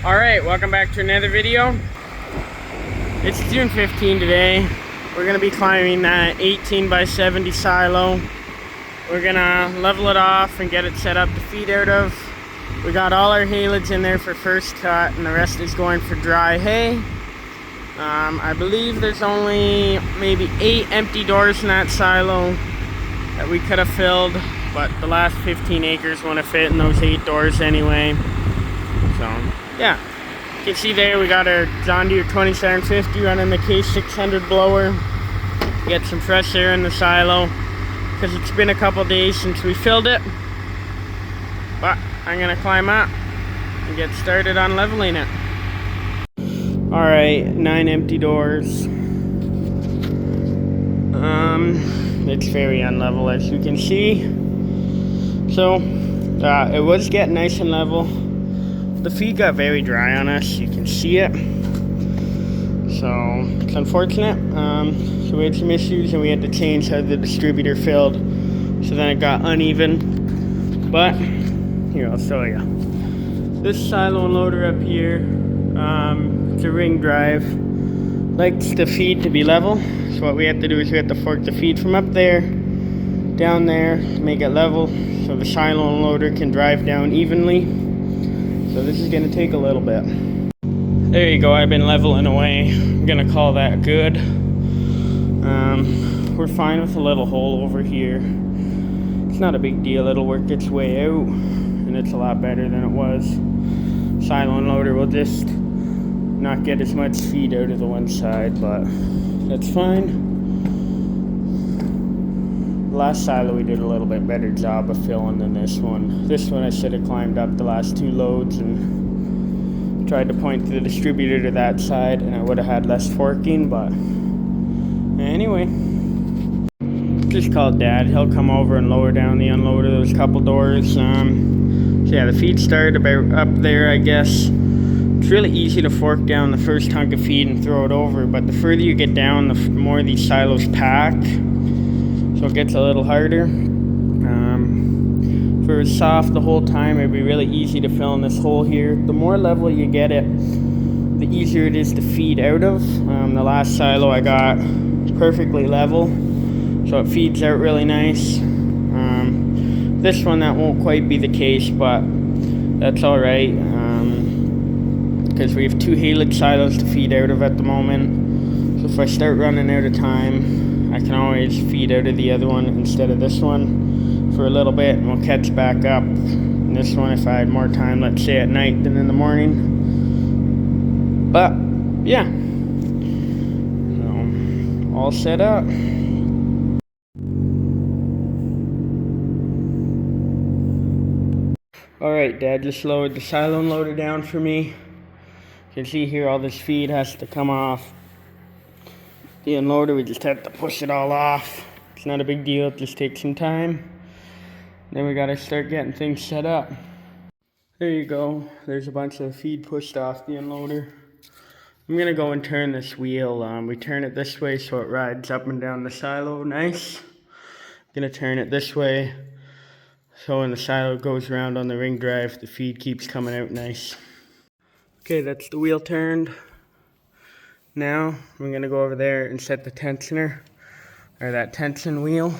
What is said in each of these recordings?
Alright, welcome back to another video. It's June 15 today. We're going to be climbing that 18 by 70 silo. We're going to level it off and get it set up to feed out of. We got all our haylage in there for first cut and the rest is going for dry hay. I believe there's only maybe 8 empty doors in that silo that we could have filled, but the last 15 acres want to fit in those 8 doors anyway. So yeah, you can see there we got our John Deere 2750 running the K600 blower. Get some fresh air in the silo because it's been a couple days since we filled it. But I'm gonna climb up and get started on leveling it. Alright, 9 empty doors. It's very unlevel as you can see. So it was getting nice and level. The feed got very dry on us, you can see it. So it's unfortunate. So we had some issues and we had to change how the distributor filled. So then it got uneven. But here, I'll show you. This silo and loader up here, it's a ring drive. Likes the feed to be level. So what we have to do is we have to fork the feed from up there, down there, to make it level. So the silo and loader can drive down evenly. So this is going to take a little bit. There you go, I've been leveling away. I'm going to call that good. We're fine with a little hole over here. It's not a big deal, it'll work its way out. And it's a lot better than it was. Silo and loader will just not get as much feed out of the one side, but that's fine. Last silo we did a little bit better job of filling than this one. This one I should have climbed up the last 2 loads and tried to point the distributor to that side and I would have had less forking, but anyway. Just called Dad. He'll come over and lower down the unloader, those couple doors. So yeah, the feed started about up there, I guess. It's really easy to fork down the first hunk of feed and throw it over, but the further you get down, the more these silos pack. So it gets a little harder. If it was soft the whole time, it'd be really easy to fill in this hole here. The more level you get it, the easier it is to feed out of. The last silo I got perfectly level, so it feeds out really nice. This one, that won't quite be the case, but that's alright, because we have 2 haylage silos to feed out of at the moment. So if I start running out of time, I can always feed out of the other one instead of this one for a little bit, and we'll catch back up. And this one, if I had more time, let's say at night than in the morning. But yeah, so all set up. Alright, Dad just lowered the silo and loader down for me. You can see here all this feed has to come off the unloader. We just have to push it all off. It's not a big deal, it just takes some time. Then we gotta start getting things set up. There you go, there's a bunch of feed pushed off the unloader. I'm gonna go and turn this wheel. We turn it this way so it rides up and down the silo nice. I'm gonna turn it this way so when the silo goes around on the ring drive, the feed keeps coming out nice. Okay, that's the wheel turned. Now I'm gonna go over there and set the tensioner, or that tension wheel.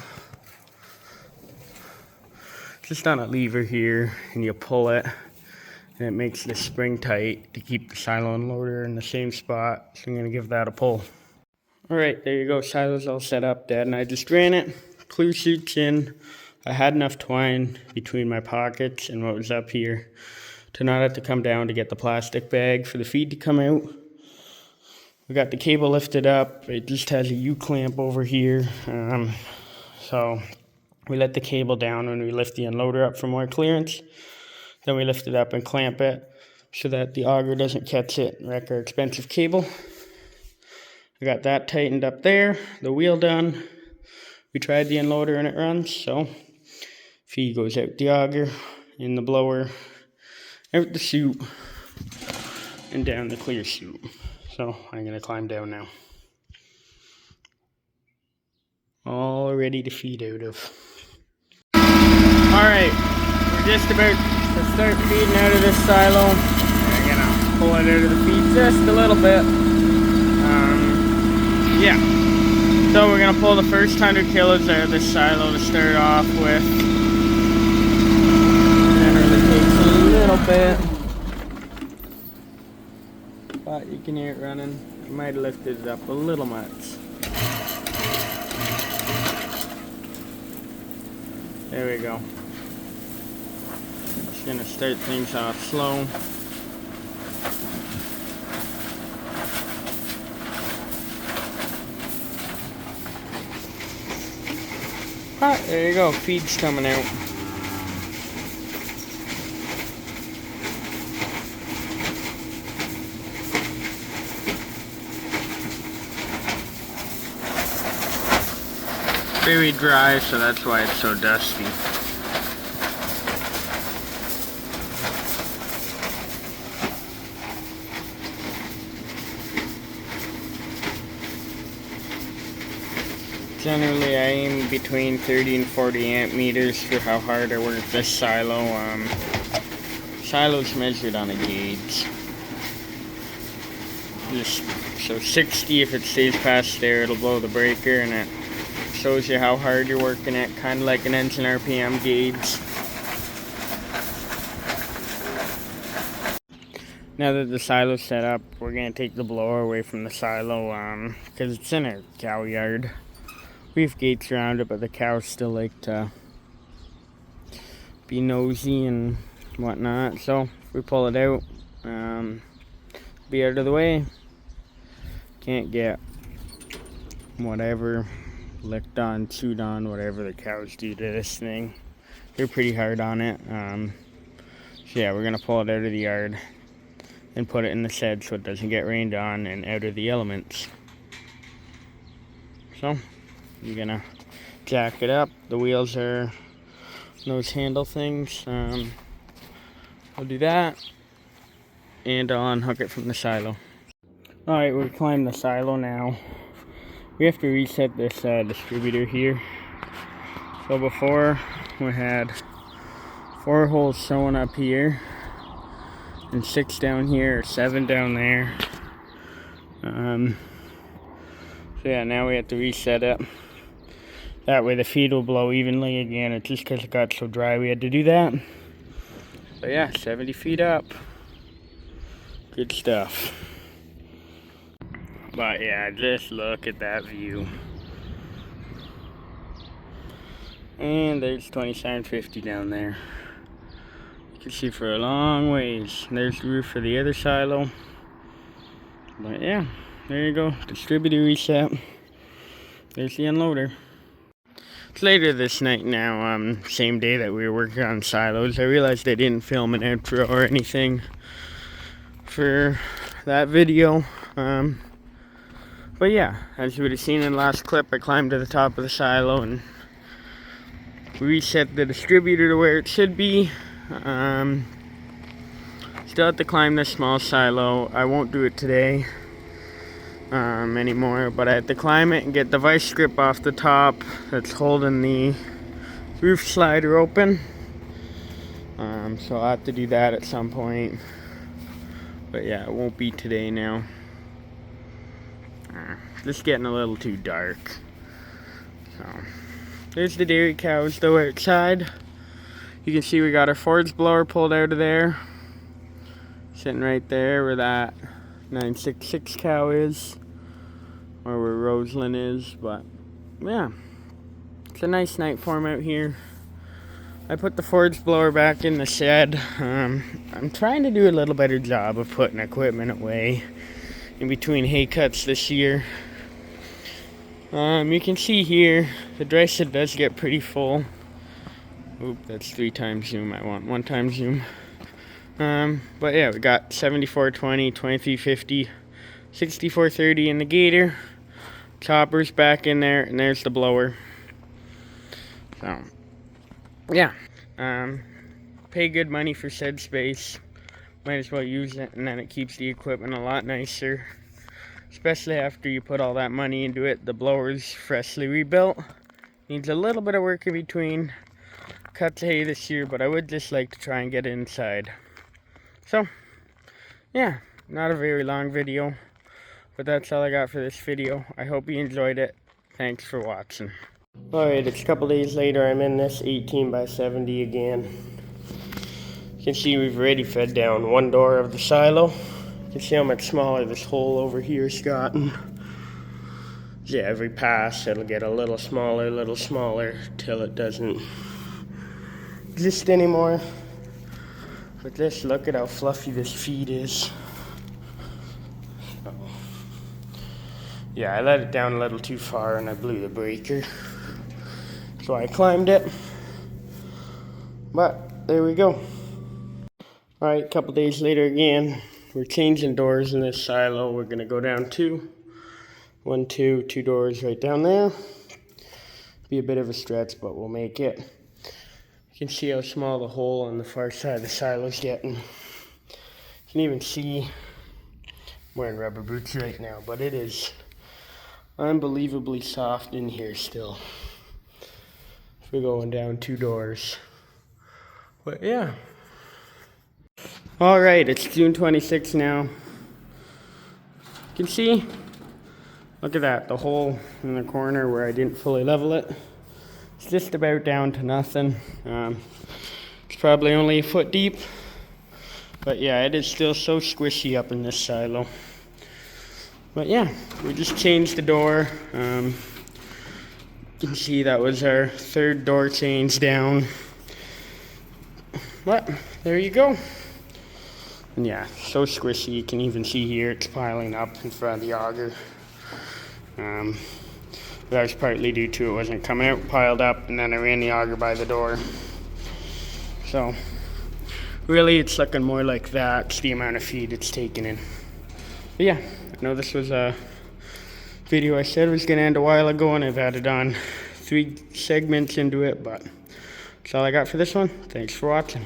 Just on a lever here, and you pull it, and it makes the spring tight to keep the silo and loader in the same spot. So I'm gonna give that a pull. Alright, there you go, silo's all set up. Dad and I just ran it, clear chutes in. I had enough twine between my pockets and what was up here to not have to come down to get the plastic bag for the feed to come out. We got the cable lifted up. It just has a U-clamp over here. So we let the cable down when we lift the unloader up for more clearance. Then we lift it up and clamp it so that the auger doesn't catch it and wreck our expensive cable. I got that tightened up there, the wheel done. We tried the unloader and it runs, so feed goes out the auger, in the blower, out the chute, and down the clear chute. So I'm gonna climb down now. All ready to feed out of. Alright, we're just about to start feeding out of this silo. We're gonna it out of the feed just a little bit. Yeah. So we're gonna pull the first 100 kilos out of this silo to start off with. Generally takes a little bit, but you can hear it running. I might have lifted it up a little much. There we go. Just gonna start things off slow. Ah, there you go, feed's coming out. Very dry, so that's why it's so dusty. Generally, I aim between 30 and 40 amp meters for how hard I work this silo. Silo's measured on a gauge. So 60, if it stays past there, it'll blow the breaker, and it shows you how hard you're working it, kind of like an engine RPM gauge. Now that the silo's set up, we're going to take the blower away from the silo because it's in our cow yard. We have gates around it, but the cows still like to be nosy and whatnot. So we pull it out, be out of the way. Can't get whatever licked on, chewed on, whatever the cows do to this thing. They're pretty hard on it. So yeah, we're gonna pull it out of the yard and put it in the shed so it doesn't get rained on and out of the elements. So you're gonna jack it up. The wheels are those handle things. I'll do that, and I'll unhook it from the silo. Alright, we've climbed the silo now. We have to reset this distributor here. So before we had 4 holes showing up here and 6 down here, or 7 down there. So yeah, now we have to reset it. That way the feed will blow evenly again. It's just because it got so dry we had to do that. But yeah, 70 feet up. Good stuff. But yeah, just look at that view. And there's 2750 down there. You can see for a long ways. There's the roof for the other silo. But yeah, there you go. Distributor reset. There's the unloader. It's later this night now, same day that we were working on silos. I realized I didn't film an outro or anything for that video. But yeah, as you would have seen in the last clip, I climbed to the top of the silo and reset the distributor to where it should be. Still have to climb this small silo. I won't do it today anymore, but I have to climb it and get the vice grip off the top that's holding the roof slider open. So I'll have to do that at some point. But yeah, it won't be today now. Just getting a little too dark. So there's the dairy cows though outside. You can see we got our forage blower pulled out of there, sitting right there where that 966 cow is, or where Rosalyn is. But yeah, it's a nice night for 'em out here. I put the forage blower back in the shed. I'm trying to do a little better job of putting equipment away in between hay cuts this year. You can see here the dry shed does get pretty full. Oop, that's 3 times zoom. I want 1 time zoom. But yeah, we got 7420, 2350, 6430 in the gator. Chopper's back in there, and there's the blower. So yeah, pay good money for shed space. Might as well use it, and then it keeps the equipment a lot nicer. Especially after you put all that money into it. The blower's freshly rebuilt. Needs a little bit of work in between cuts of hay this year, but I would just like to try and get it inside. So, yeah, Not a very long video, but that's all I got for this video. I hope you enjoyed it. Thanks for watching. Alright, it's a couple days later. I'm in this 18 by 70 again. You can see we've already fed down one door of the silo. You can see how much smaller this hole over here's gotten. Yeah, every pass it'll get a little smaller till it doesn't exist anymore. But this, look at how fluffy this feed is. Yeah, I let it down a little too far and I blew the breaker. So I climbed it. But there we go. Alright, a couple days later again. We're changing doors in this silo. We're gonna go down two doors right down there. Be a bit of a stretch, but we'll make it. You can see how small the hole on the far side of the silo is getting. You can even see, I'm wearing rubber boots right now, but it is unbelievably soft in here still. We're going down two doors. But yeah. Alright, it's June 26th now. You can see, look at that, the hole in the corner where I didn't fully level it. It's just about down to nothing. It's probably only a foot deep. But yeah, it is still so squishy up in this silo. But yeah, we just changed the door. You can see that was our third door change down. But there you go. And yeah, so squishy. You can even see here it's piling up in front of the auger. That was partly due to it wasn't coming out, piled up, and then I ran the auger by the door. So really it's looking more like that's the amount of feed it's taking in. But yeah, I know this was a video I said was going to end a while ago, and I've added on 3 segments into it, but that's all I got for this one. Thanks for watching.